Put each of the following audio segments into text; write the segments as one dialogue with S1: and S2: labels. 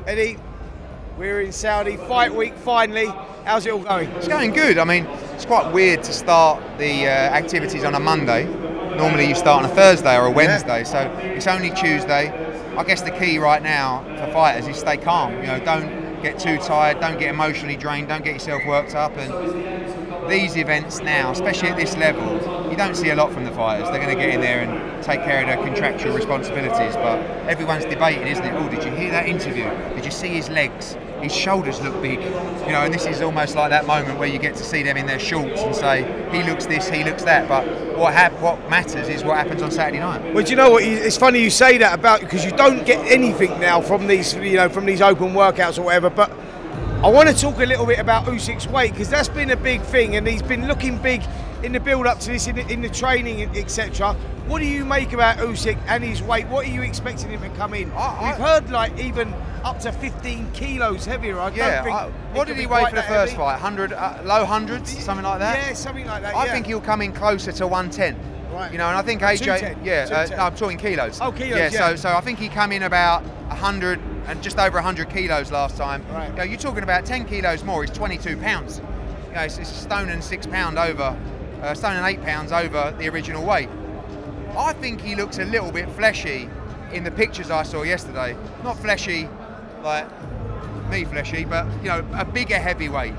S1: Eddie, we're in Saudi, fight week finally. How's it all going?
S2: It's going good. I mean, it's quite weird to start the activities on a Monday. Normally you start on a Thursday or a Wednesday, so it's only Tuesday. I guess the key right now for fighters is stay calm. You know, don't get too tired, don't get emotionally drained, don't get yourself worked up. And these events now, especially at this level, you don't see a lot from the fighters. They're going to get in there and take care of their contractual responsibilities, but everyone's debating, isn't it? Oh, did you hear that interview? Did you see his legs? His shoulders look big, you know, and this is almost like that moment where you get to see them in their shorts and say, he looks this, he looks that, but what matters is what happens on Saturday night.
S1: Well, do you know what, it's funny you say that about, because you don't get anything now from these, you know, from these open workouts or whatever, but I want to talk a little bit about Usyk's weight, because that's been a big thing, and he's been looking big in the build-up to this, in the training, etc. What do you make about Usyk and his weight? What are you expecting him to come in? We've heard like even up to 15 kilos heavier. I don't think.
S2: What did he weigh for the first fight? 100, low hundreds, something like that?
S1: Yeah, something like that.
S2: I think he'll come in closer to 110.
S1: Right.
S2: You know, and I think AJ. No, I'm talking kilos.
S1: Oh, kilos.
S2: Yeah. So I think he come in about 100 and just over 100 kilos last time.
S1: Right.
S2: You know, you're talking about 10 kilos more. He's 22 pounds. You know, it's a stone and 6 pound over. Stone and 8 pounds over the original weight. I think he looks a little bit fleshy in the pictures I saw yesterday. Not fleshy like me fleshy, but you know, a bigger heavyweight.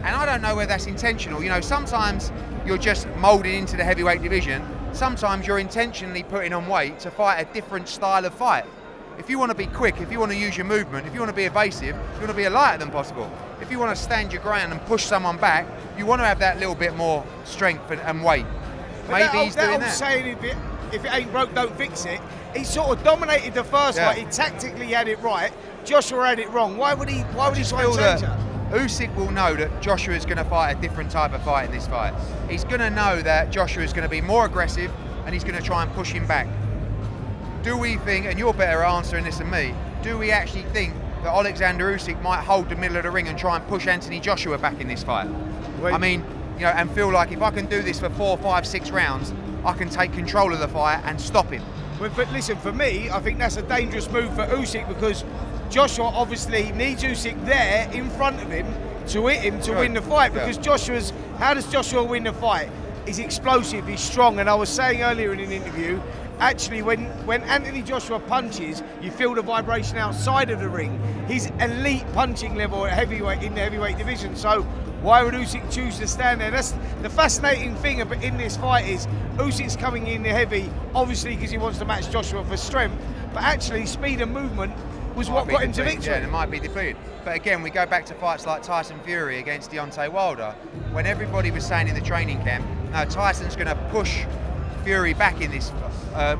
S2: And I don't know whether that's intentional. You know, sometimes you're just moulded into the heavyweight division. Sometimes you're intentionally putting on weight to fight a different style of fight. If you want to be quick, if you want to use your movement, if you want to be evasive, you want to be a lighter than possible. If you want to stand your ground and push someone back, you want to have that little bit more strength and weight. Maybe he's doing that.
S1: Saying if it ain't broke, don't fix it. He sort of dominated the first fight. He tactically had it right. Joshua had it wrong. Why would he try and change that?
S2: Usyk will know that Joshua is going to fight a different type of fight in this fight. He's going to know that Joshua is going to be more aggressive and he's going to try and push him back. Do we think, and you're better answering this than me, do we actually think that Alexander Usyk might hold the middle of the ring and try and push Anthony Joshua back in this fight? I mean, you know, and feel like if I can do this for 4, 5, 6 rounds, I can take control of the fight and stop him.
S1: But listen, for me, I think that's a dangerous move for Usyk, because Joshua obviously needs Usyk there in front of him to hit him to win the fight, because how does Joshua win the fight? He's explosive, he's strong, and I was saying earlier in an interview, actually when Anthony Joshua punches, you feel the vibration outside of the ring. He's elite punching level at heavyweight in the heavyweight division, so why would Usyk choose to stand there? That's the fascinating thing in this fight, is Usyk's coming in the heavy, obviously because he wants to match Joshua for strength, but actually speed and movement was what got him to victory.
S2: Yeah, and it might be depleted. But again, we go back to fights like Tyson Fury against Deontay Wilder, when everybody was saying in the training camp, no, Tyson's going to push Fury back in this,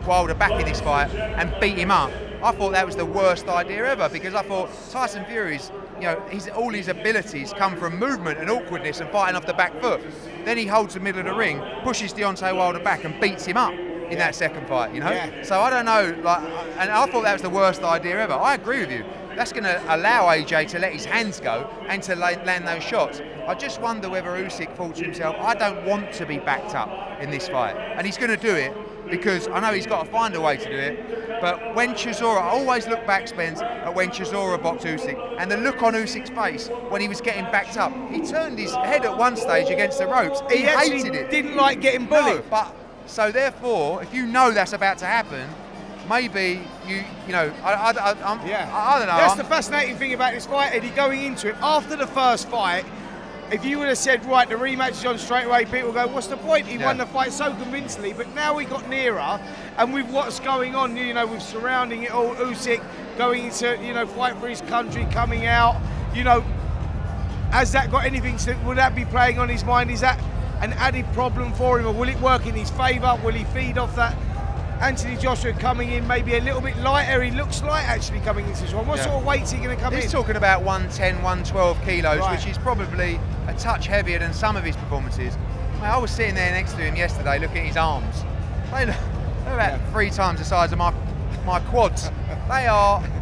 S2: Wilder back in this fight and beat him up. I thought that was the worst idea ever, because I thought Tyson Fury's, you know, all his abilities come from movement and awkwardness and fighting off the back foot. Then he holds the middle of the ring, pushes Deontay Wilder back and beats him up in that second fight, you know? Yeah. So I don't know, like, and I thought that was the worst idea ever. I agree with you. That's going to allow AJ to let his hands go and to land those shots. I just wonder whether Usyk thought to himself, I don't want to be backed up in this fight. And he's going to do it, because I know he's got to find a way to do it. But when Chisora, I always look back, Spence, at when Chisora boxed Usyk, and the look on Usyk's face when he was getting backed up. He turned his head at one stage against the ropes. He hated it.
S1: Didn't like getting bullied.
S2: No, but so therefore, if you know that's about to happen, maybe you know, I don't know.
S1: That's the fascinating thing about this fight, Eddie, going into it. After the first fight, if you would have said, right, the rematch is on straight away, people go, what's the point? He won the fight so convincingly. But now we got nearer, and with what's going on, you know, with surrounding it all, Usyk going into, you know, fight for his country, coming out, you know, has that got anything to, will that be playing on his mind? Is that an added problem for him, or will it work in his favour? Will he feed off that? Anthony Joshua coming in maybe a little bit lighter. He looks light actually coming into this one. What sort of weight's he going to come in?
S2: He's talking about 110, 112 kilos, which is probably a touch heavier than some of his performances. I was sitting there next to him yesterday looking at his arms. They're about 3 times the size of my quads.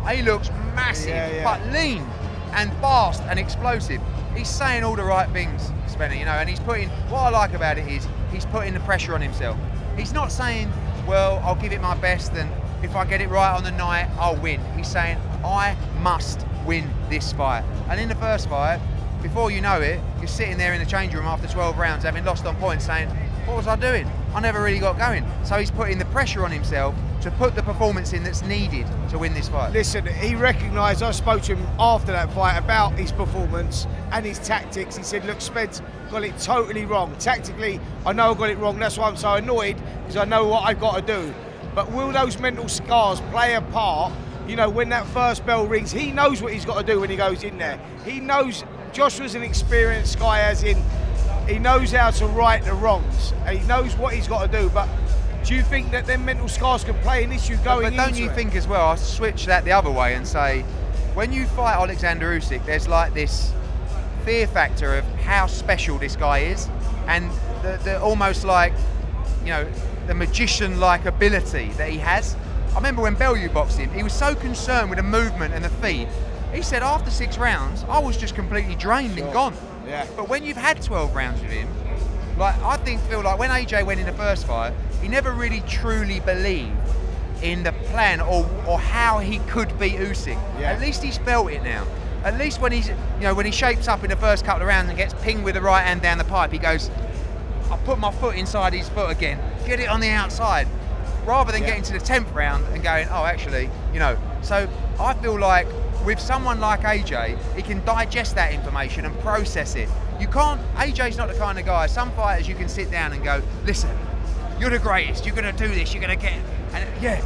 S2: He looks massive, but lean and fast and explosive. He's saying all the right things, Spenny, you know, and he's putting, what I like about it is he's putting the pressure on himself. He's not saying, well, I'll give it my best and if I get it right on the night, I'll win. He's saying, I must win this fight. And in the first fight, before you know it, you're sitting there in the change room after 12 rounds having lost on points saying, what was I doing? I never really got going. So he's putting the pressure on himself to put the performance in that's needed to win this fight.
S1: Listen, he recognised, I spoke to him after that fight about his performance and his tactics. He said, look, Spence got it totally wrong. Tactically, I know I got it wrong. That's why I'm so annoyed, because I know what I've got to do. But will those mental scars play a part? You know, when that first bell rings, he knows what he's got to do when he goes in there. He knows Joshua's an experienced guy, as in he knows how to right the wrongs. And he knows what he's got to do. But do you think that them mental scars can play an issue going into it?
S2: But don't you think as well, I'll switch that the other way and say, when you fight Alexander Usyk, there's like this fear factor of how special this guy is, and the almost like, you know, the magician-like ability that he has. I remember when Bellew boxed him, he was so concerned with the movement and the feet. He said after 6 rounds, I was just completely drained and gone.
S1: Yeah.
S2: But when you've had 12 rounds with him, like I feel like when AJ went in the first fight, he never really truly believed in the plan or how he could beat Usyk.
S1: Yeah.
S2: At least he's felt it now. At least when he's, you know, when he shapes up in the first couple of rounds and gets pinged with the right hand down the pipe, he goes, I put my foot inside his foot again, get it on the outside, rather than getting to the 10th round and going, oh, actually, you know. So I feel like with someone like AJ, he can digest that information and process it. You can't, AJ's not the kind of guy, some fighters you can sit down and go, listen, you're the greatest, you're going to do this, you're going to get, and yeah.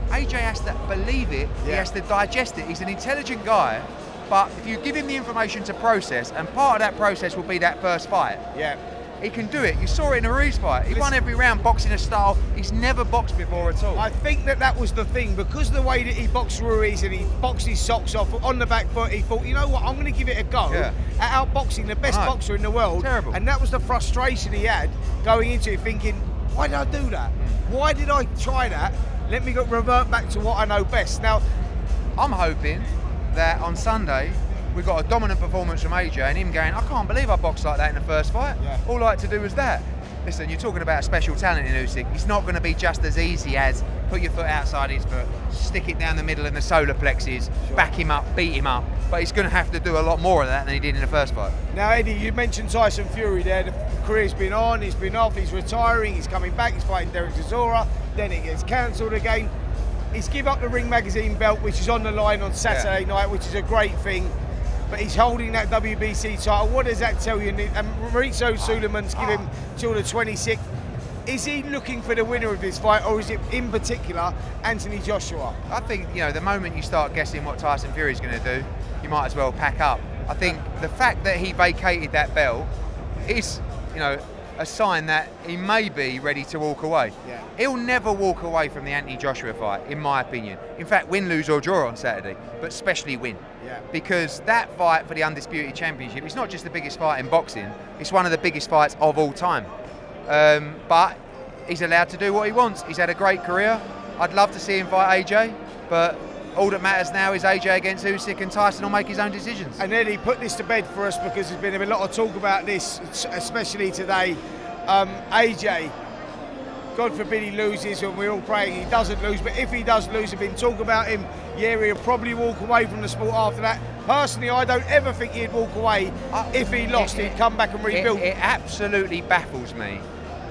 S2: AJ has to believe it, he has to digest it. He's an intelligent guy, but if you give him the information to process, and part of that process will be that first fight.
S1: Yeah.
S2: He can do it. You saw it in a Ruiz fight. He won every round boxing a style he's never boxed before at all.
S1: I think that was the thing, because the way that he boxed Ruiz and he boxed his socks off on the back foot, he thought, you know what, I'm going to give it a go at outboxing the best boxer in the world.
S2: Terrible.
S1: And that was the frustration he had going into it, thinking, why did I do that? Why did I try that? Let me revert back to what I know best. Now,
S2: I'm hoping that on Sunday, we got a dominant performance from AJ and him going, I can't believe I boxed like that in the first fight. Yeah. All I had to do was that. Listen, you're talking about a special talent in Usyk. It's not going to be just as easy as put your foot outside his foot, stick it down the middle in the solar plexus, back him up, beat him up. But he's going to have to do a lot more of that than he did in the first fight.
S1: Now, Eddie, you mentioned Tyson Fury there. The career's been on, he's been off, he's retiring, he's coming back, he's fighting Derek Chisora, then it gets cancelled again. He's give up the Ring Magazine belt, which is on the line on Saturday night, which is a great thing. But he's holding that WBC title. What does that tell you? And Maurizio Suleiman's given him till the 26th. Is he looking for the winner of this fight, or is it in particular Anthony Joshua?
S2: I think, you know, the moment you start guessing what Tyson Fury's going to do, you might as well pack up. I think the fact that he vacated that belt is, you know, a sign that he may be ready to walk away. Yeah. He'll never walk away from the Anthony Joshua fight, in my opinion. In fact, win, lose or draw on Saturday, but especially win. Yeah. Because that fight for the Undisputed Championship, it's not just the biggest fight in boxing, it's one of the biggest fights of all time. But he's allowed to do what he wants. He's had a great career. I'd love to see him fight AJ, but all that matters now is AJ against Usyk, and Tyson will make his own decisions.
S1: And Eddie, put this to bed for us, because there's been a lot of talk about this, especially today. AJ, God forbid he loses, and we're all praying he doesn't lose, but if he does lose, there's been talk about him, he'll probably walk away from the sport after that. Personally, I don't ever think he'd walk away if he lost, he'd come back and rebuild.
S2: It absolutely baffles me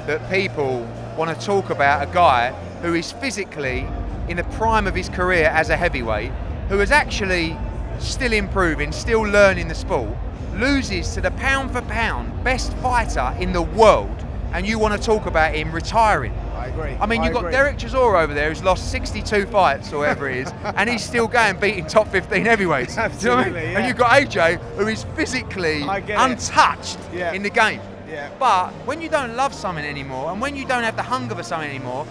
S2: that people want to talk about a guy who is physically in the prime of his career as a heavyweight, who is actually still improving, still learning the sport, loses to the pound for pound best fighter in the world, and you want to talk about him retiring.
S1: I agree.
S2: I mean, you've got Derek Chisora over there who's lost 62 fights or whatever it is, and he's still going beating top 15 heavyweights.
S1: Absolutely,
S2: you know what I mean?
S1: yeah.
S2: And you've got AJ, who is physically untouched in the game.
S1: Yeah.
S2: But when you don't love something anymore, and when you don't have the hunger for something anymore,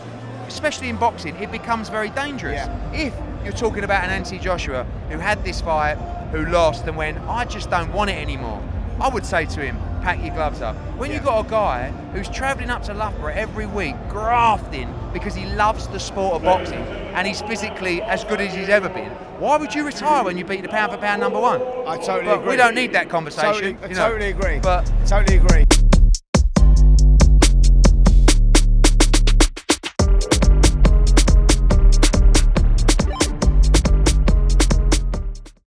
S2: especially in boxing, it becomes very dangerous. Yeah. If you're talking about an Anthony Joshua who had this fight, who lost and went, I just don't want it anymore, I would say to him, pack your gloves up. When you've got a guy who's travelling up to Loughborough every week, grafting, because he loves the sport of boxing, and he's physically as good as he's ever been, why would you retire when you beat the pound for pound #1?
S1: I totally agree.
S2: We don't need that conversation.
S1: Totally agree.
S2: But
S1: totally agree.